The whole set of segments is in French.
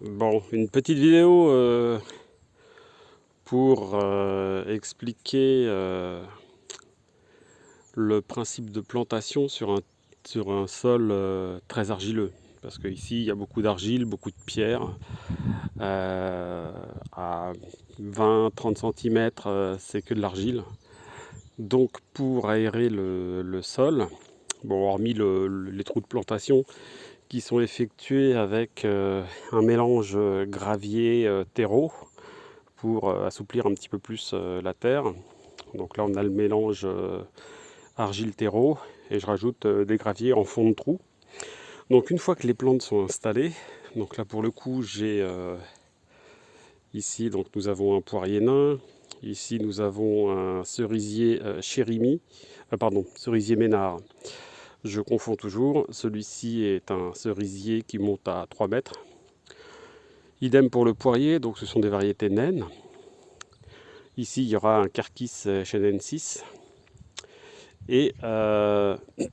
Bon, une petite vidéo pour expliquer le principe de plantation sur un sol très argileux. Parce qu'ici, il y a beaucoup d'argile, beaucoup de pierres. À 20-30 cm, c'est que de l'argile. Donc, pour aérer le sol, bon, hormis les trous de plantation qui sont effectués avec un mélange gravier-terreau, pour assouplir un petit peu plus la terre. Donc là, on a le mélange argile-terreau et je rajoute des graviers en fond de trou. Donc une fois que les plantes sont installées, donc là pour le coup, j'ai ici, donc nous avons un poirier nain. Ici, nous avons un cerisier cerisier Ménard. Je confonds toujours. Celui-ci est un cerisier qui monte à 3 mètres. Idem pour le poirier, donc ce sont des variétés naines. Ici, il y aura un Carkis chenensis. Et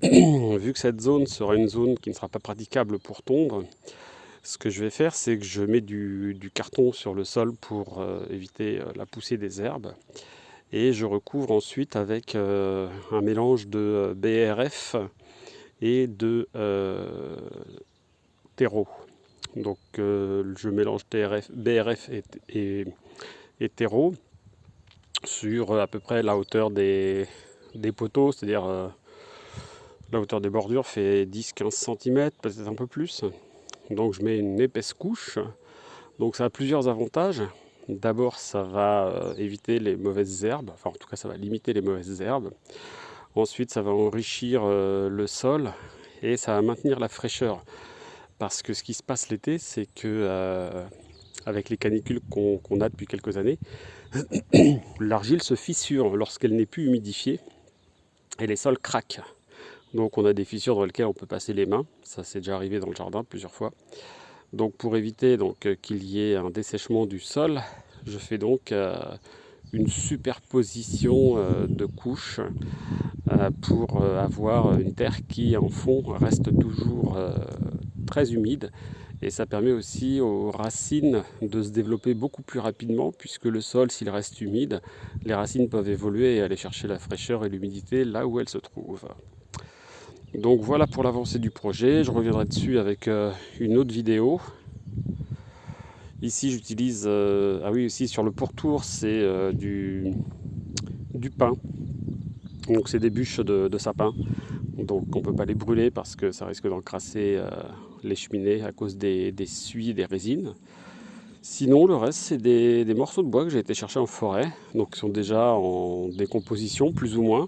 vu que cette zone sera une zone qui ne sera pas praticable pour tondre, ce que je vais faire, c'est que je mets du carton sur le sol pour éviter la poussée des herbes. Et je recouvre ensuite avec un mélange de BRF et de terreau. Donc je mélange BRF et terreau sur à peu près la hauteur des poteaux, c'est-à-dire la hauteur des bordures fait 10-15 cm, peut-être un peu plus. Donc je mets une épaisse couche. Donc ça a plusieurs avantages. D'abord, ça va éviter les mauvaises herbes, enfin en tout cas ça va limiter les mauvaises herbes. Ensuite, ça va enrichir le sol et ça va maintenir la fraîcheur. Parce que ce qui se passe l'été, c'est que avec les canicules qu'on a depuis quelques années, l'argile se fissure lorsqu'elle n'est plus humidifiée et les sols craquent. Donc on a des fissures dans lesquelles on peut passer les mains. Ça s'est déjà arrivé dans le jardin plusieurs fois. Donc pour éviter qu'il y ait un dessèchement du sol, je fais donc une superposition de couches pour avoir une terre qui en fond reste toujours très humide. Et ça permet aussi aux racines de se développer beaucoup plus rapidement, puisque le sol, s'il reste humide, les racines peuvent évoluer et aller chercher la fraîcheur et l'humidité là où elles se trouvent. Donc voilà pour l'avancée du projet. Je reviendrai dessus avec une autre vidéo. Ici j'utilise, ah oui, aussi sur le pourtour, c'est du pin. Donc c'est des bûches de sapin. Donc on ne peut pas les brûler parce que ça risque d'encrasser les cheminées à cause des suies et des résines. Sinon le reste c'est des morceaux de bois que j'ai été chercher en forêt. Donc qui sont déjà en décomposition plus ou moins.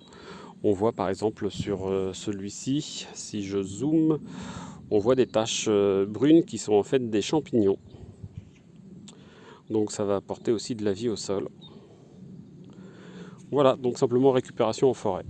On voit par exemple sur celui-ci, si je zoome, on voit des taches brunes qui sont en fait des champignons. Donc ça va apporter aussi de la vie au sol. Voilà, donc simplement récupération en forêt.